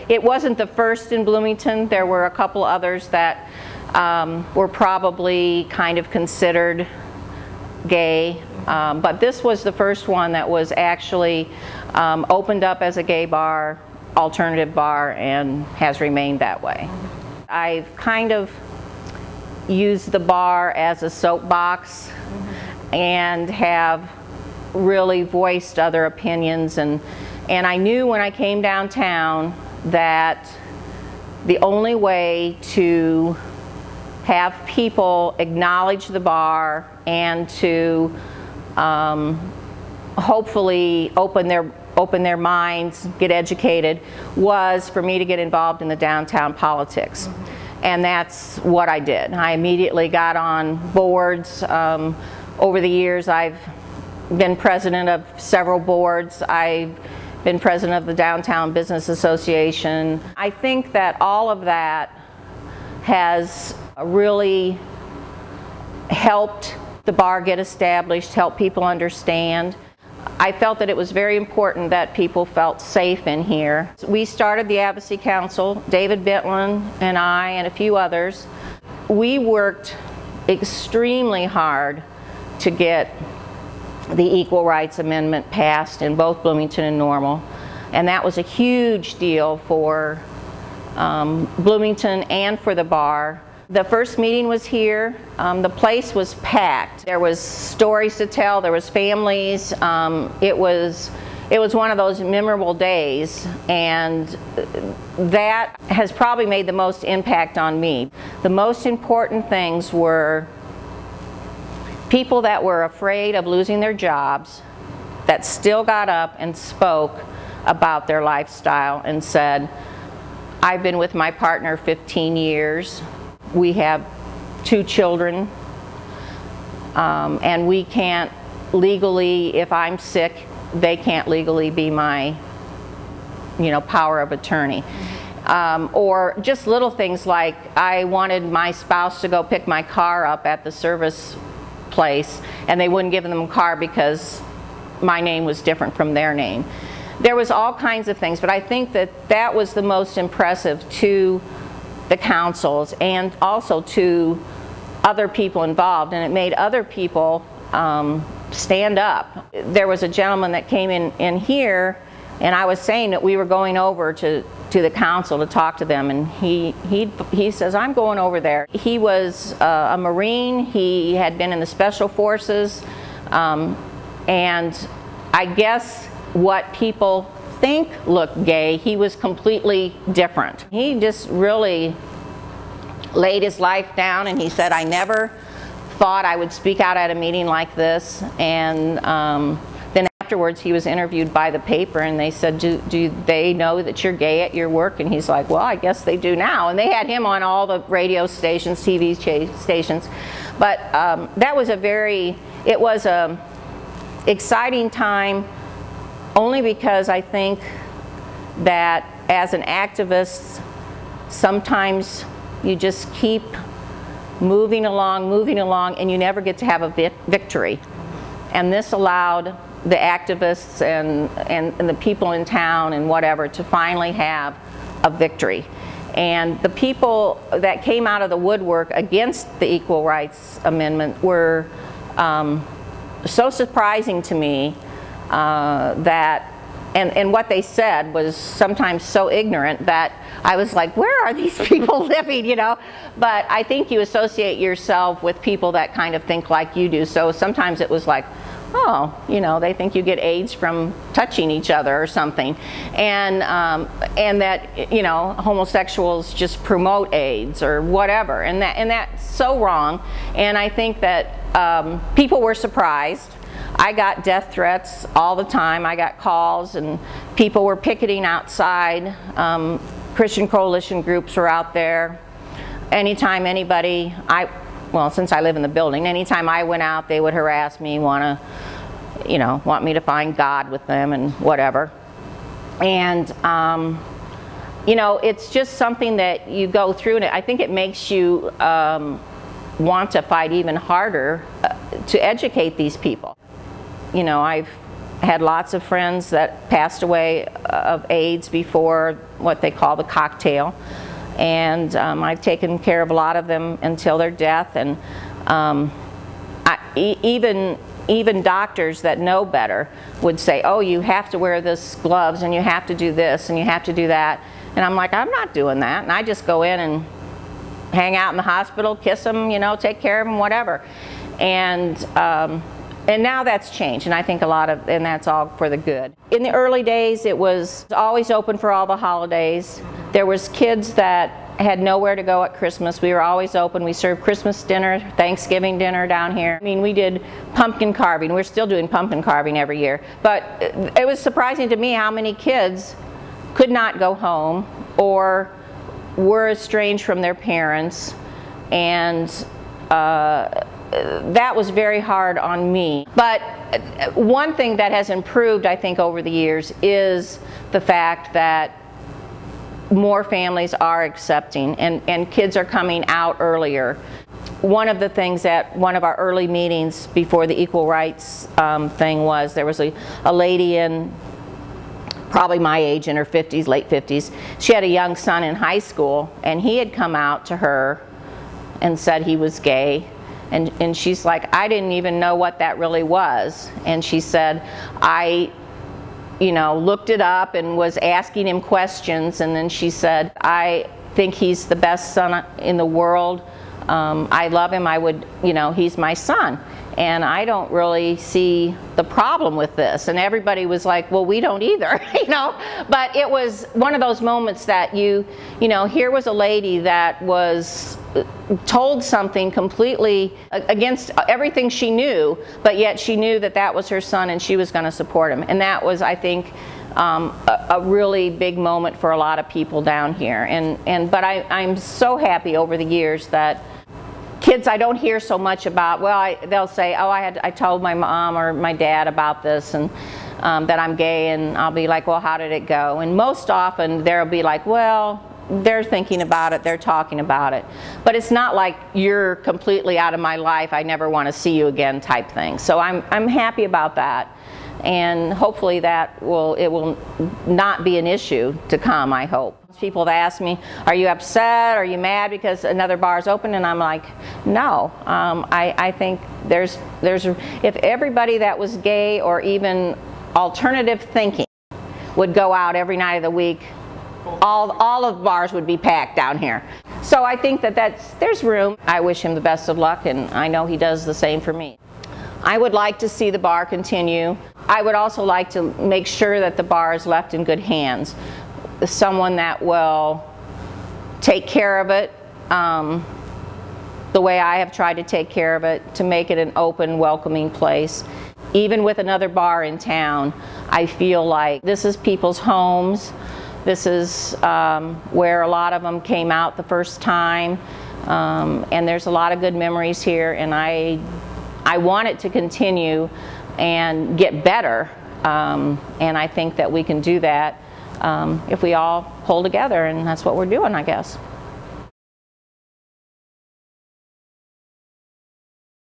It wasn't the first in Bloomington. There were a couple others that were probably kind of considered gay, but this was the first one that was actually opened up as a gay bar, alternative bar, and has remained that way. I've kind of used the bar as a soapbox and have really voiced other opinions, and I knew when I came downtown that the only way to have people acknowledge the bar and to hopefully open their minds, get educated, was for me to get involved in the downtown politics. And that's what I did. I immediately got on boards. Over the years, I've been president of several boards. I've been president of the Downtown Business Association. I think that all of that has really helped the bar get established, help people understand. I felt that it was very important that people felt safe in here. We started the Advocacy Council, David Bitlin and I and a few others. We worked extremely hard to get the Equal Rights Amendment passed in both Bloomington and Normal, and that was a huge deal for Bloomington and for the bar. The first meeting was here. The place was packed. There was stories to tell. There was families. It was one of those memorable days, and that has probably made the most impact on me. The most important things were people that were afraid of losing their jobs, that still got up and spoke about their lifestyle and said, I've been with my partner 15 years. We have 2 children, and we can't legally, if I'm sick, they can't legally be my, power of attorney. Or just little things like, I wanted my spouse to go pick my car up at the service place, and they wouldn't give them a car because my name was different from their name. There was all kinds of things, but I think that that was the most impressive to the councils and also to other people involved, and it made other people stand up. There was a gentleman that came in here, and I was saying that we were going over to the council to talk to them, and he says, I'm going over there. He was a Marine. He had been in the Special Forces, and I guess what people think looked gay, he was completely different. He just really laid his life down, and he said, I never thought I would speak out at a meeting like this. And then afterwards he was interviewed by the paper, and they said, do they know that you're gay at your work? And he's like, well, I guess they do now. And they had him on all the radio stations, TV stations. But that was it was a exciting time, only because I think that as an activist, sometimes you just keep moving along, and you never get to have a victory. And this allowed the activists and the people in town and whatever to finally have a victory. And the people that came out of the woodwork against the Equal Rights Amendment were so surprising to me that, and what they said was sometimes so ignorant that I was like, where are these people living, But I think you associate yourself with people that kind of think like you do. So sometimes it was like, oh, they think you get AIDS from touching each other or something. And that, homosexuals just promote AIDS or whatever. And that's so wrong. And I think that people were surprised. I got death threats all the time. I got calls, and people were picketing outside. Christian coalition groups were out there. Anytime anybody, since I live in the building, anytime I went out, they would harass me, want me to find God with them and whatever. And it's just something that you go through, and I think it makes you want to fight even harder to educate these people. I've had lots of friends that passed away of AIDS before what they call the cocktail. And I've taken care of a lot of them until their death. And even doctors that know better would say, oh, you have to wear this gloves, and you have to do this, and you have to do that. And I'm like, I'm not doing that. And I just go in and hang out in the hospital, kiss them, you know, take care of them, whatever. And now that's changed, and I think and that's all for the good. In the early days, it was always open for all the holidays. There was kids that had nowhere to go at Christmas. We were always open. We served Christmas dinner, Thanksgiving dinner down here. I mean, we did pumpkin carving. We're still doing pumpkin carving every year. But it was surprising to me how many kids could not go home or were estranged from their parents, and that was very hard on me. But one thing that has improved, I think, over the years is the fact that more families are accepting, and kids are coming out earlier. One of the things at one of our early meetings before the equal rights thing was, there was a lady in probably my age, in her 50s, late 50s. She had a young son in high school, and he had come out to her and said he was gay. And she's like, I didn't even know what that really was. And she said, I looked it up and was asking him questions, and then she said, I think he's the best son in the world. I love him. He's my son. And I don't really see the problem with this. And everybody was like, well, we don't either, But it was one of those moments that here was a lady that was told something completely against everything she knew, but yet she knew that that was her son and she was going to support him. And that was, I think, a really big moment for a lot of people down here. But I'm so happy over the years that kids I don't hear so much about, they'll say, oh, I told my mom or my dad about this, and that I'm gay, and I'll be like, well, how did it go? And most often they'll be like, well, they're thinking about it, they're talking about it. But it's not like you're completely out of my life, I never want to see you again type thing. So I'm happy about that. And hopefully it will not be an issue to come, I hope. People have asked me, are you upset, are you mad because another bar is open? And I'm like, no. I think if everybody that was gay or even alternative thinking would go out every night of the week, all of the bars would be packed down here. So I think there's room. I wish him the best of luck, and I know he does the same for me. I would like to see the bar continue. I would also like to make sure that the bar is left in good hands. Someone that will take care of it the way I have tried to take care of it, to make it an open, welcoming place. Even with another bar in town, I feel like this is people's homes. This is where a lot of them came out the first time, and there's a lot of good memories here, and I want it to continue and get better, and I think that we can do that if we all pull together, and that's what we're doing, I guess.